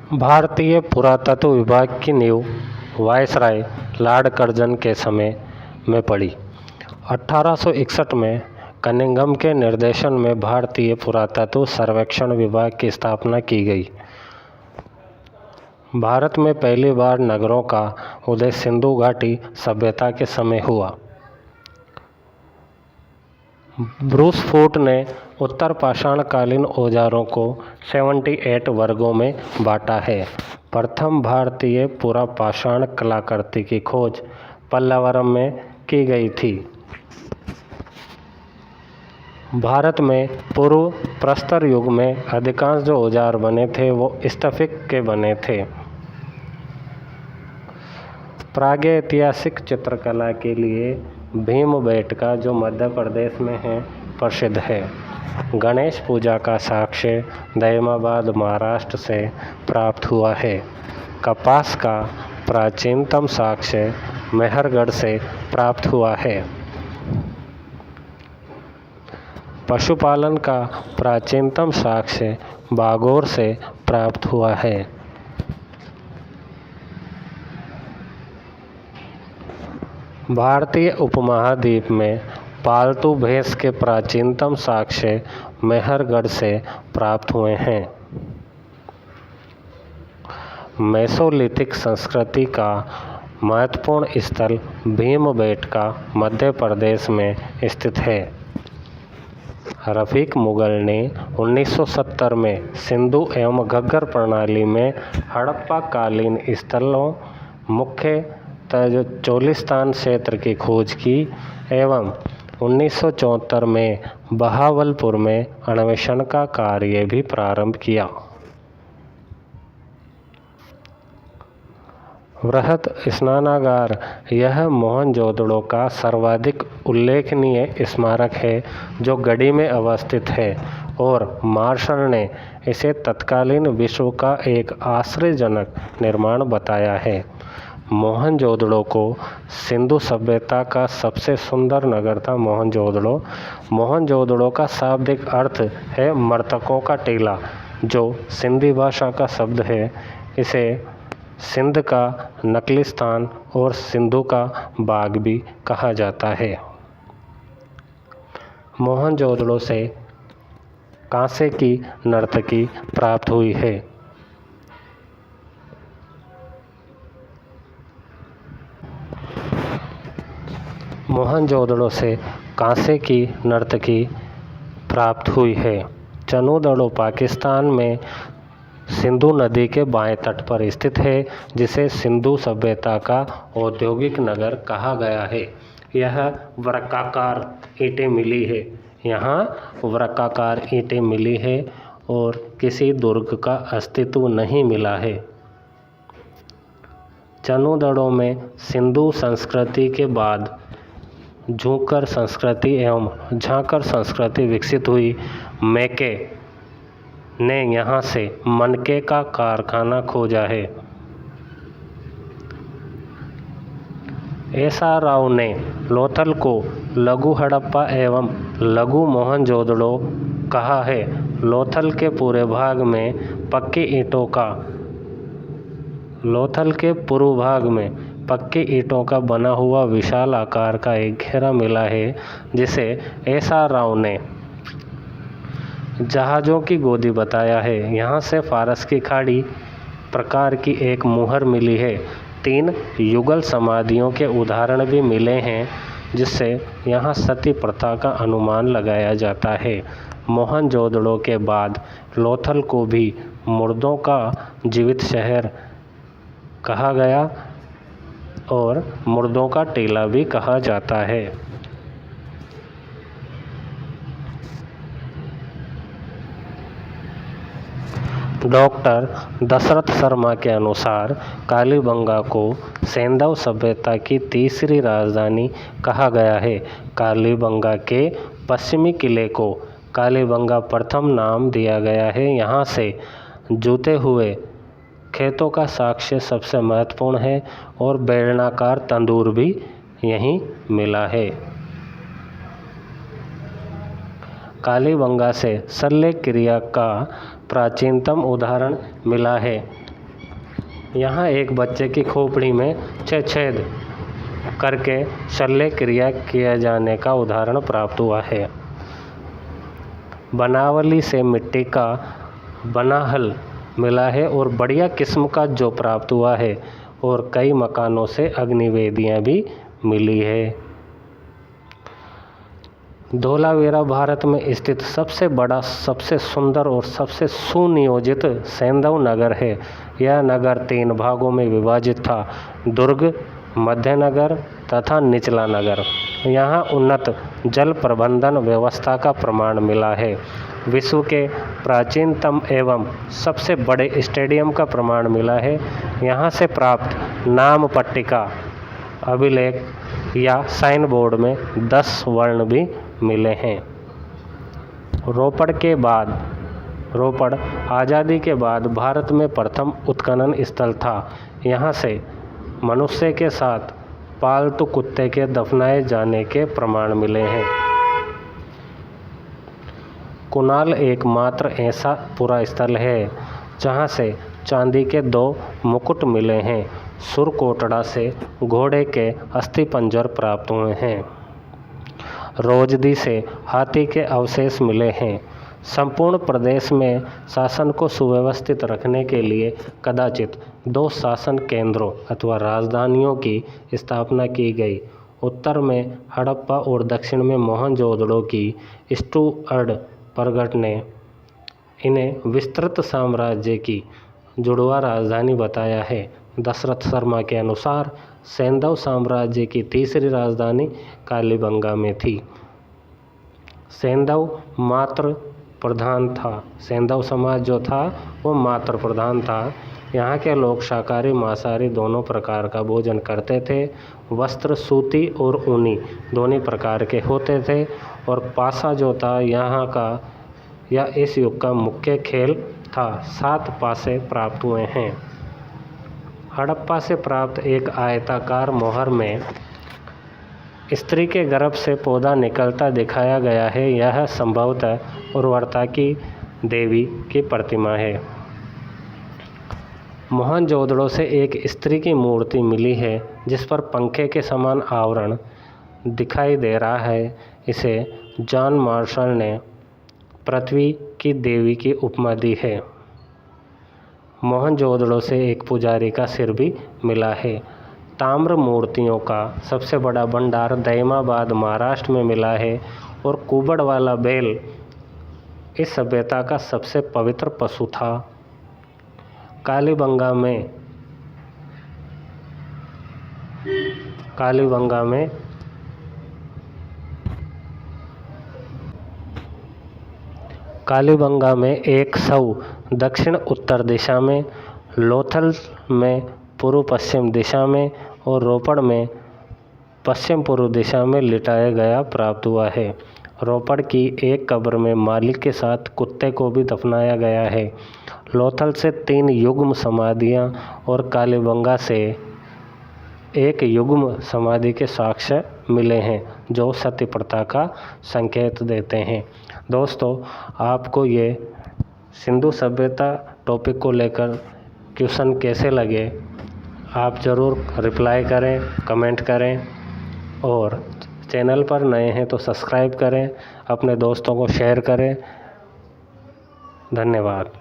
भारतीय पुरातत्व विभाग की नींव वायसराय लॉर्ड कर्जन के समय में पड़ी। 1861 में कनिंघम के निर्देशन में भारतीय पुरातत्व सर्वेक्षण विभाग की स्थापना की गई। भारत में पहली बार नगरों का उदय सिंधु घाटी सभ्यता के समय हुआ। ब्रूस फूट ने उत्तर पाषाणकालीन औजारों को 78 वर्गों में बांटा है। प्रथम भारतीय पुरापाषाण कलाकृति की खोज पल्लवरम में की गई थी। भारत में पूर्व प्रस्तर युग में अधिकांश जो औजार बने थे वो स्फटिक के बने थे। प्रागैतिहासिक चित्रकला के लिए भीमबेटका जो मध्य प्रदेश में है प्रसिद्ध है। गणेश पूजा का साक्ष्य दहमाबाद महाराष्ट्र से प्राप्त हुआ है। कपास का प्राचीनतम साक्ष्य मेहरगढ़ से प्राप्त हुआ है। पशुपालन का प्राचीनतम साक्ष्य बागोर से प्राप्त हुआ है। भारतीय उपमहाद्वीप में पालतू भैंस के प्राचीनतम साक्ष्य मेहरगढ़ से प्राप्त हुए हैं। मेसोलिथिक संस्कृति का महत्वपूर्ण स्थल भीमबेटका मध्य प्रदेश में स्थित है। रफीक मुगल ने 1970 में सिंधु एवं घग्गर प्रणाली में हड़प्पा कालीन स्थलों मुख्य चोलिस्तान क्षेत्र की खोज की एवं 1974 में बहावलपुर में अन्वेषण का कार्य भी प्रारंभ किया। वृहद स्नानागार यह मोहनजोदड़ो का सर्वाधिक उल्लेखनीय स्मारक है जो गढ़ी में अवस्थित है और मार्शल ने इसे तत्कालीन विश्व का एक आश्चर्यजनक निर्माण बताया है। मोहनजोदड़ो को सिंधु सभ्यता का सबसे सुंदर नगर था मोहनजोदड़ो। मोहनजोदड़ो का शाब्दिक अर्थ है मृतकों का टीला, जो सिंधी भाषा का शब्द है। इसे सिंध का नकलिस्तान और सिंधु का बाग भी कहा जाता है। मोहनजोदड़ो से कांसे की नर्तकी प्राप्त हुई है। मोहनजोदड़ो से कांसे की नर्तकी प्राप्त हुई है। चनूदड़ो पाकिस्तान में सिंधु नदी के बाएं तट पर स्थित है, जिसे सिंधु सभ्यता का औद्योगिक नगर कहा गया है। यह वृत्ताकार ईंटें मिली है। यहाँ वृत्ताकार ईंटें मिली है और किसी दुर्ग का अस्तित्व नहीं मिला है। चनूदड़ो में सिंधु संस्कृति के बाद झूकर संस्कृति एवं झांकर संस्कृति विकसित हुई। मैके ने यहाँ से मनके का कारखाना खोजा है। एसा राव ने लोथल को लघु हड़प्पा एवं लघु मोहनजोदड़ो कहा है। लोथल के पूर्व भाग में पक्की ईंटों का बना हुआ विशाल आकार का एक घेरा मिला है, जिसे एसा राव ने जहाज़ों की गोदी बताया है। यहाँ से फारस की खाड़ी प्रकार की एक मुहर मिली है। 3 युगल समाधियों के उदाहरण भी मिले हैं, जिससे यहाँ सती प्रथा का अनुमान लगाया जाता है। मोहनजोदड़ो के बाद लोथल को भी मुर्दों का जीवित शहर कहा गया और मुर्दों का टीला भी कहा जाता है। डॉक्टर दशरथ शर्मा के अनुसार कालीबंगा को सैंधव सभ्यता की तीसरी राजधानी कहा गया है। कालीबंगा के पश्चिमी किले को कालीबंगा प्रथम नाम दिया गया है। यहाँ से जूते हुए खेतों का साक्ष्य सबसे महत्वपूर्ण है और बेलनाकार तंदूर भी यहीं मिला है। कालीबंगा से शल्य क्रिया का प्राचीनतम उदाहरण मिला है। यहाँ एक बच्चे की खोपड़ी में 6 छेद करके शल्य क्रिया किया जाने का उदाहरण प्राप्त हुआ है। बनावली से मिट्टी का बना हल मिला है और बढ़िया किस्म का जो प्राप्त हुआ है, और कई मकानों से अग्निवेदियाँ भी मिली है। धोलावीरा भारत में स्थित सबसे बड़ा, सबसे सुंदर और सबसे सुनियोजित सैंधव नगर है। यह नगर 3 भागों में विभाजित था: दुर्ग, मध्य नगर तथा निचला नगर। यहाँ उन्नत जल प्रबंधन व्यवस्था का प्रमाण मिला है। विश्व के प्राचीनतम एवं सबसे बड़े स्टेडियम का प्रमाण मिला है। यहाँ से प्राप्त नाम पट्टिका, अभिलेख या साइन बोर्ड में 10 वर्ण भी मिले हैं। रोपड़ आज़ादी के बाद भारत में प्रथम उत्खनन स्थल था। यहाँ से मनुष्य के साथ पालतू कुत्ते के दफनाए जाने के प्रमाण मिले हैं। कुणाल एकमात्र ऐसा पुरा स्थल है जहाँ से चांदी के 2 मुकुट मिले हैं। सुरकोटड़ा से घोड़े के अस्थिपंजर प्राप्त हुए हैं। रोजदी से हाथी के अवशेष मिले हैं। संपूर्ण प्रदेश में शासन को सुव्यवस्थित रखने के लिए कदाचित 2 शासन केंद्रों अथवा राजधानियों की स्थापना की गई। उत्तर में हड़प्पा और दक्षिण में मोहनजोदड़ो की स्टुअर्ड परगट ने इन्हें विस्तृत साम्राज्य की जुड़वा राजधानी बताया है। दशरथ शर्मा के अनुसार सैंधव साम्राज्य की तीसरी राजधानी कालीबंगा में थी। सैंधव मात्र प्रधान था। सैंधव समाज जो था वो मात्र प्रधान था। यहाँ के लोग शाकाहारी मांसाहारी दोनों प्रकार का भोजन करते थे। वस्त्र सूती और ऊनी दोनों प्रकार के होते थे। और पासा जो था यहाँ का या इस युग का मुख्य खेल था। 7 पासे प्राप्त हुए हैं। हड़प्पा से प्राप्त एक आयताकार मोहर में स्त्री के गर्भ से पौधा निकलता दिखाया गया है। यह संभवतः उर्वरता की देवी की प्रतिमा है। मोहनजोदड़ो से एक स्त्री की मूर्ति मिली है जिस पर पंखे के समान आवरण दिखाई दे रहा है। इसे जॉन मार्शल ने पृथ्वी की देवी की उपमा दी है। मोहनजोदड़ो से एक पुजारी का सिर भी मिला है। ताम्र मूर्तियों का सबसे बड़ा भंडार दहिमाबाद महाराष्ट्र में मिला है। और कुबड़ वाला बैल इस सभ्यता का सबसे पवित्र पशु था। कालीबंगा में एक सौ दक्षिण उत्तर दिशा में, लोथल में पूर्व पश्चिम दिशा में और रोपड़ में पश्चिम पूर्व दिशा में लिटाया गया प्राप्त हुआ है। रोपड़ की एक कब्र में मालिक के साथ कुत्ते को भी दफनाया गया है। लोथल से 3 युग्म समाधियाँ और कालीबंगा से एक युग्म समाधि के साक्ष्य मिले हैं जो सती प्रथा का संकेत देते हैं। दोस्तों, आपको ये सिंधु सभ्यता टॉपिक को लेकर क्वेश्चन कैसे लगे, आप ज़रूर रिप्लाई करें, कमेंट करें और चैनल पर नए हैं तो सब्सक्राइब करें, अपने दोस्तों को शेयर करें। धन्यवाद।